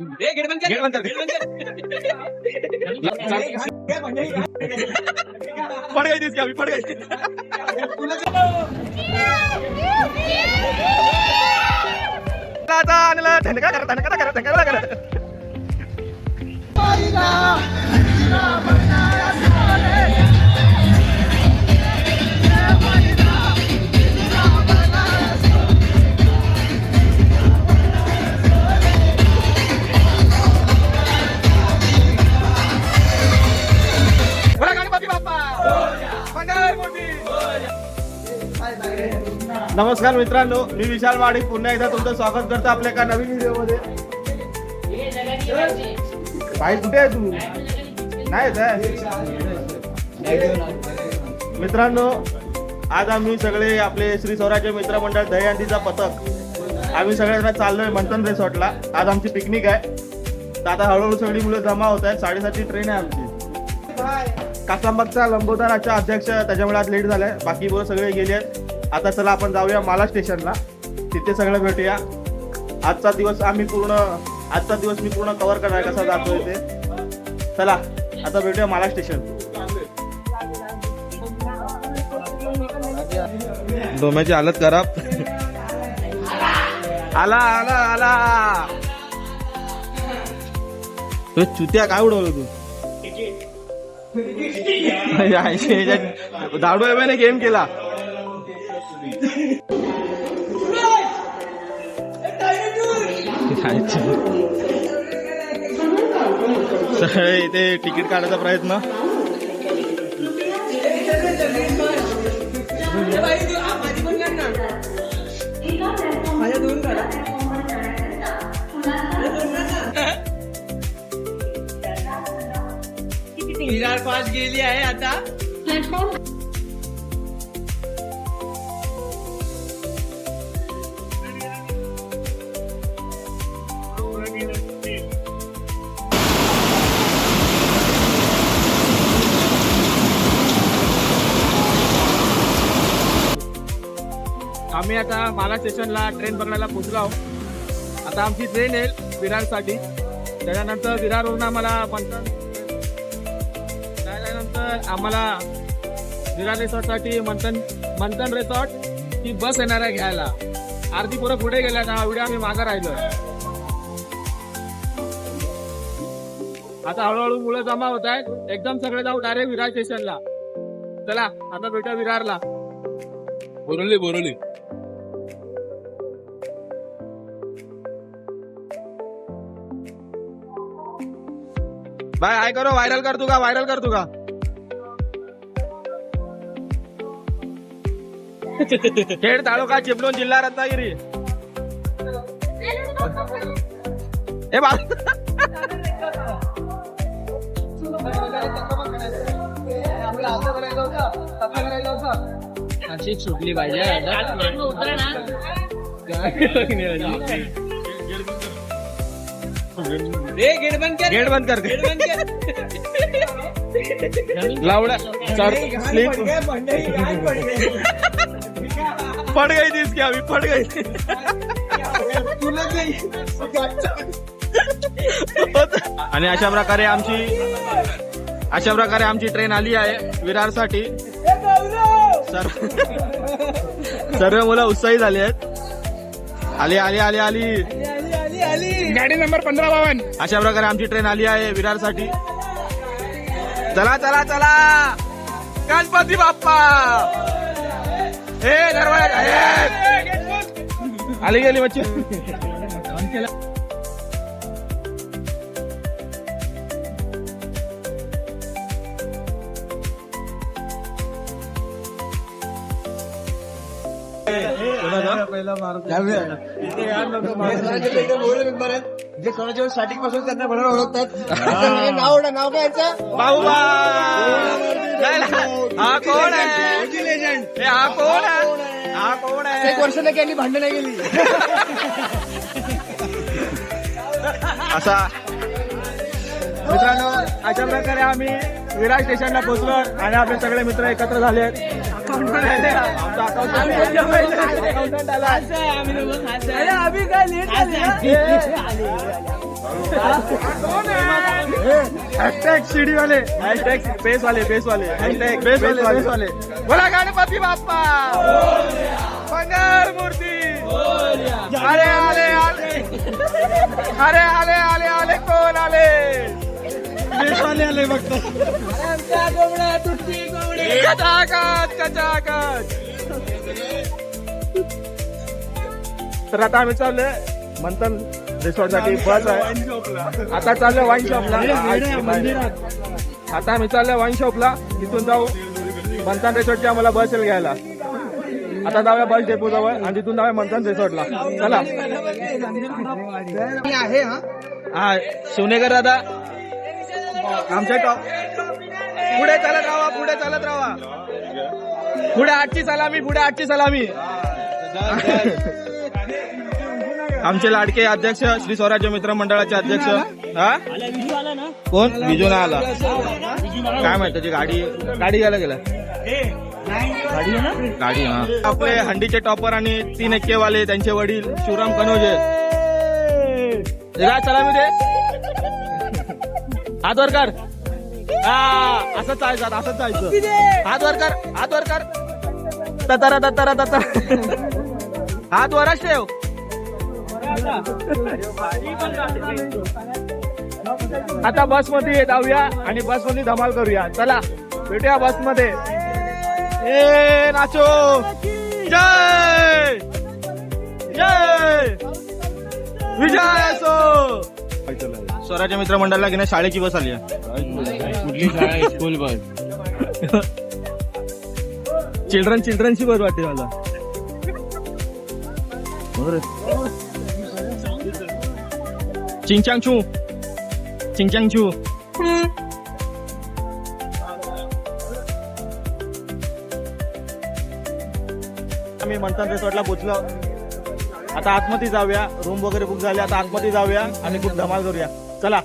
पड गई थी अभी, पड गई. नमस्कार मित्रांनो, मी विशाल वाडी पुन्हा एकदा तुमचं स्वागत करतो आपल्या एका नवीन व्हिडिओ मध्ये. भाई कुठे आहे तू? नाही मित्रांनो, आज आम्ही सगळे आपले श्री स्वराज्य मित्र मंडळ दहीहंडीचा पथक आम्ही सगळ्यांना चाललोय मंथन रिसॉर्टला. आज आमची पिकनिक आहे. तर आता हळूहळू सगळी मुलं जमा होत आहेत. 7:30ची ट्रेन आहे आमची. कासांबागचा लंबोदराचा अध्यक्ष, त्याच्यामुळे आज लेट झालाय. बाकी मुलं सगळे गेले आहेत. आता चला आपण जाऊया माला स्टेशनला, तिथे सगळं भेटूया. आजचा दिवस मी पूर्ण कव्हर करणार कसा जातोय ते. चला आता भेटूया माला स्टेशन. डोम्याची हालत खराब. आला आला आला तो चुत्या. काय उडवलं तू? दाडू आहे गेम केला. इथे तिकीट काढायचा प्रयत्न. विरार पास गेली आहे आता. आम्ही आता माला स्टेशनला ट्रेन पकडायला पोहोचलो आहोत. आता आमची ट्रेन येईल विरारसाठी. त्याच्यानंतर विरारवरून आम्हाला आम्हाला विरार रिसॉर्टसाठी मंथन रिसॉर्ट ही बस येणार आहे घ्यायला. अर्धी पोरं पुढे गेल्या ना, एवढे आम्ही मागं राहिलो. आता हळूहळू मुलं जमा होत आहेत. एकदम सगळे जाऊ डायरेक्ट विरार स्टेशनला. चला आता भेटूया विरारला. बोरवली बाय. आय करो वायरल कर तू का खेड तालुका चिपळूण जिल्हा रत्नागिरी. हे बा अशी सुटली पाहिजे. गेट बंद कर. लावडा पड गई थी इसकी अभी, पड गई. आणि अशा प्रकारे आमची ट्रेन आली आहे विरारसाठी. सर्व मुलं उत्साही झाली आहेत. आली गाडी नंबर 1552. अशा प्रकारे आमची ट्रेन आली आहे विरारसाठी. चला चला चला गणपती बाप्पा. हे दरवाजा आली गेली बच्ची. जे कोणाच्या स्टार्टिंग पासून त्यांना बरोबर ओळखतात. नाव काय याचं? बाबूबा. हा कोण आहे? लेजंड. हा कोण आहे? 1 वर्ष नाही केली, भांडण नाही गेली. असा मित्रांनो, अशा प्रकारे आम्ही विरार स्टेशनला पोहोचलो आणि आपले सगळे मित्र एकत्र झाले आहेत. हॅशटॅग शिडीवाले, हॅशटॅग बेसवाले, हॅशटॅग बेसवाले. बोला गणपती बाप्पा, मंगळ मूर्ती. अरे आले कोण आले? बेसवाले आले फक्त. कचाकच. तर आता आम्ही चाललोय मंथन रिसॉर्ट साठी. बस आहे आता चाललोय वाईन शॉपला. आता आम्ही चाललोय वाईन शॉपला. तिथून जाऊ मंथन रिसॉर्टची आम्हाला बस येईल घ्यायला. आता जाऊया बस डेपो जवळ आणि तिथून जाऊया मंथन रिसॉर्टला. चला. आहे हा शिवनेकर दादा आमच्या टॉप. पुढे चालत राहा. पुढे 8ची सलामी. आमचे लाडके अध्यक्ष श्री स्वराज्य मित्र मंडळाचे अध्यक्ष. हा कोण? विजू ना आला काय माहित. त्याची गाडी घ्यायला गेला. गाडी हा. आपले हंडीचे टॉपर आणि 3 एक्केवाले त्यांचे वडील शिवराम कनोजे. काय सलामी दे. हात वर कर. असंच जायचं. हात वर कर. ततर हात वरच ठेव. आता बस मध्ये जाऊया आणि बस मध्ये धमाल करूया. चला भेटूया बस मध्ये. ए नाचो. जय विजय असो. स्वराज्य मित्र मंडळाला घेण्या शाळेची बस आली आहे. कुठली शाळा? School bus. चिल्ड्रनची बस वाटते मला. चिंचांग छू. आम्ही मंथन रिसॉर्टला पोहोचलो. आता आतमध्ये जाऊया. रूम वगैरे बुक झाले. आता आतमध्ये जाऊया आणि खूप धमाल करूया. चला.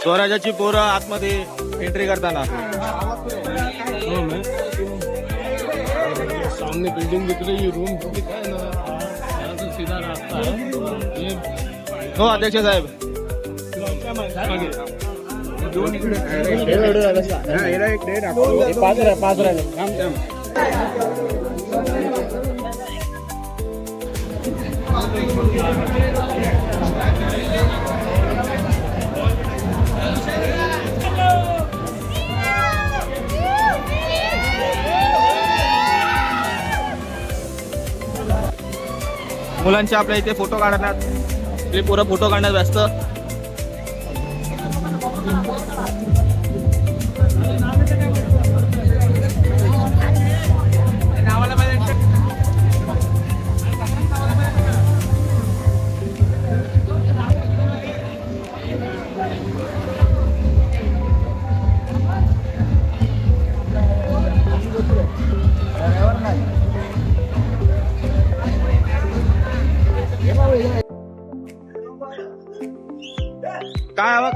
स्वराज्याची पोरं आतमध्ये एंट्री करताना. सामने बिल्डिंग दिख रही है, रूम दिख रहा है ना, यहाँ से सीधा रास्ता है. ये हो अध्यक्ष साहेब. मुलांचे आपल्या इथे फोटो काढण्यात. आपले पोरं फोटो काढण्यात व्यस्त. काय हवं?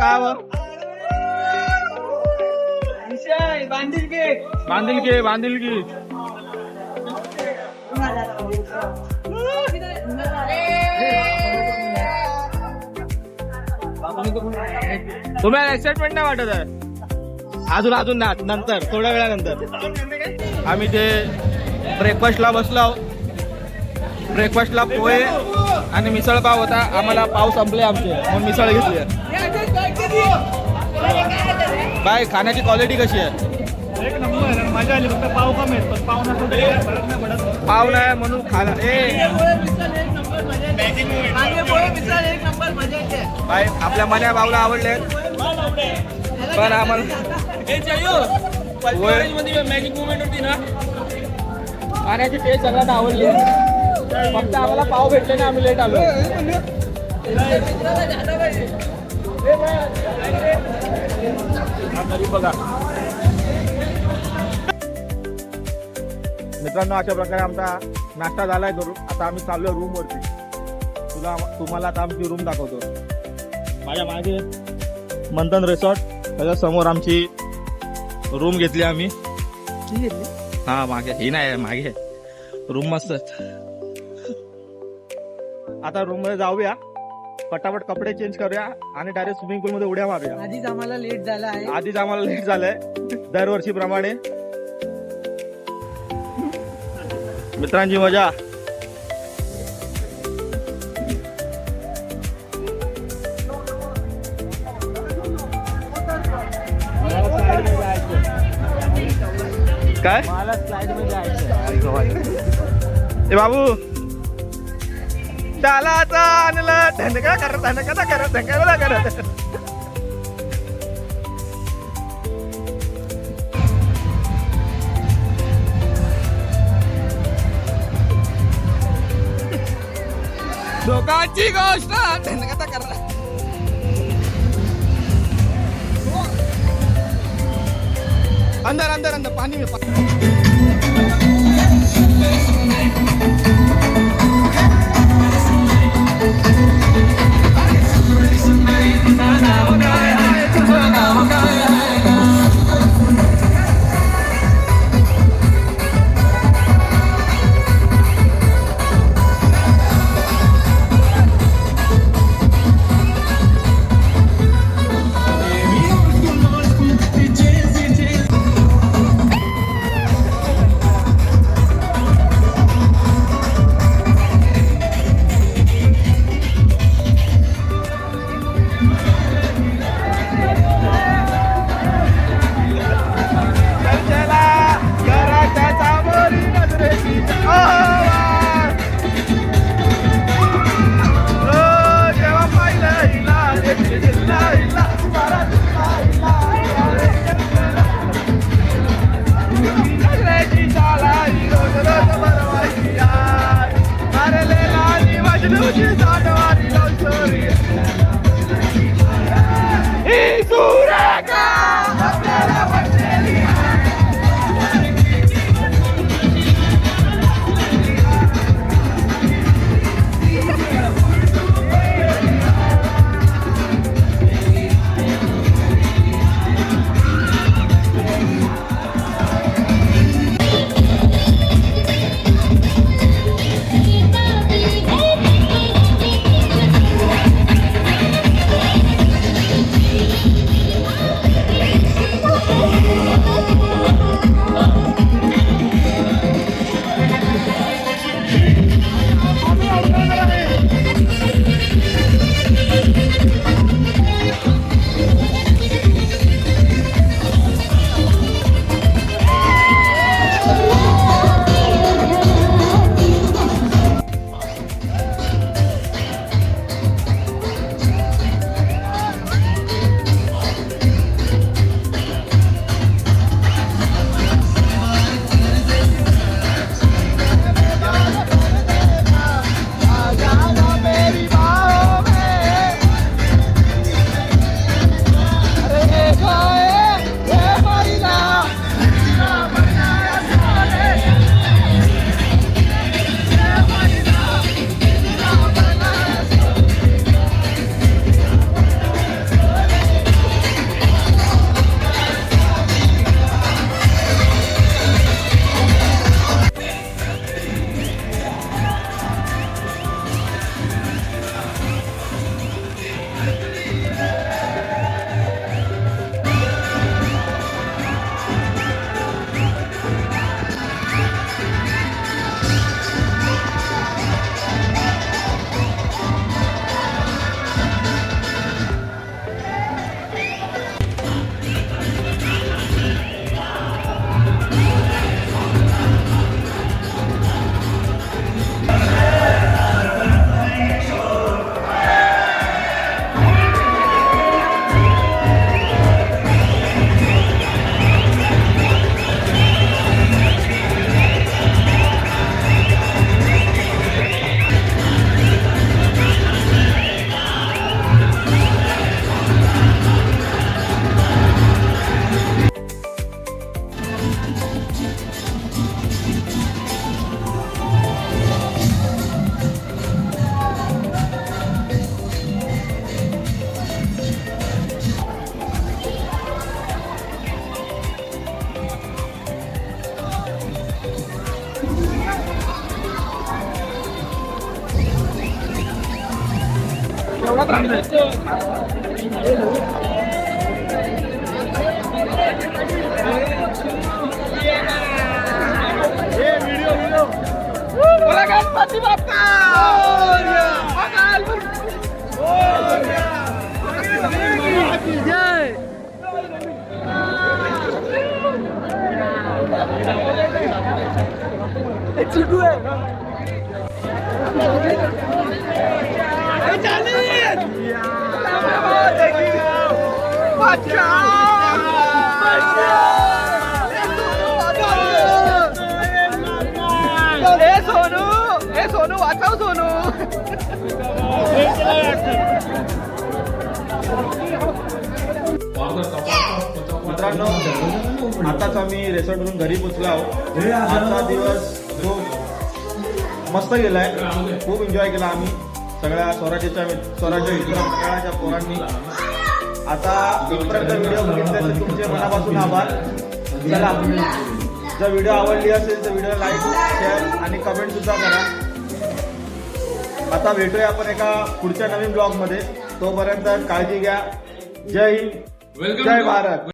बांधिलकी. तुम्हाला एक्साइटमेंट नाही वाटत आहे? अजून नंतर थोड्या वेळानंतर आम्ही ते ब्रेकफास्टला बसलो. ब्रेकफास्टला पोहे आणि मिसळ पाव होता. आम्हाला पाव संपले आमचे म्हणून मिसळ घेतली. बाय खाण्याची क्वालिटी कशी आहे? एक नंबर. मजा आली. फक्त पाव कमी आहेत पण पाव नसतो. पाव नाही म्हणून खाला. बाय आपल्या मन्या भाऊला आवडले पण आम्हाला मॅजिक मुवमेंट होती ना, खाण्याची टेस्ट सगळ्यांना आवडली. फक्त आम्हाला पाव भेटले ना, आम्ही लेट आलो. बघा मित्रांनो, अशा प्रकारे आमचा नाश्ता झालाय करून. आता आम्ही चाललोय रूम वरती. तुम्हाला आता आमची रूम दाखवतो. माझ्या मागे मंथन रिसॉर्ट, त्याच्या समोर आमची रूम घेतली आम्ही. हा मागे ही नाही मागे रूम मस्त. आता रूम मध्ये जाऊया, पटापट कपडे चेंज करूया आणि डायरेक्ट स्विमिंग पूल मध्ये उड्या मारूया. आधीच आम्हाला लेट झालंय दरवर्षीप्रमाणे. मित्रांची मजा. काय मला स्लाइड मध्ये जायचं. ए बाबू चालाचा आणलं धनका करत धनका करत. दोघांची गोष्ट धनका करत. अंदर पानी में मित्रांनो, आताच आम्ही रेसॉर्टवरून घरी पोचलो आहोत. आजचा दिवस खूप मस्त गेलाय. खूप एन्जॉय केला आम्ही सगळ्या स्वराज्य मित्र मंडळाच्या पोरांनी. आता इथपर्यंत व्हिडिओ बघितल्याचे तुमचे मनापासून आभार. चला, जर व्हिडिओ आवडली असेल तर व्हिडिओ लाईक, शेअर आणि कमेंट सुद्धा करा. आता भेटूया आपण एका पुढच्या नवीन ब्लॉग मध्ये. तोपर्यंत काळजी घ्या. जय हिंद, जय भारत.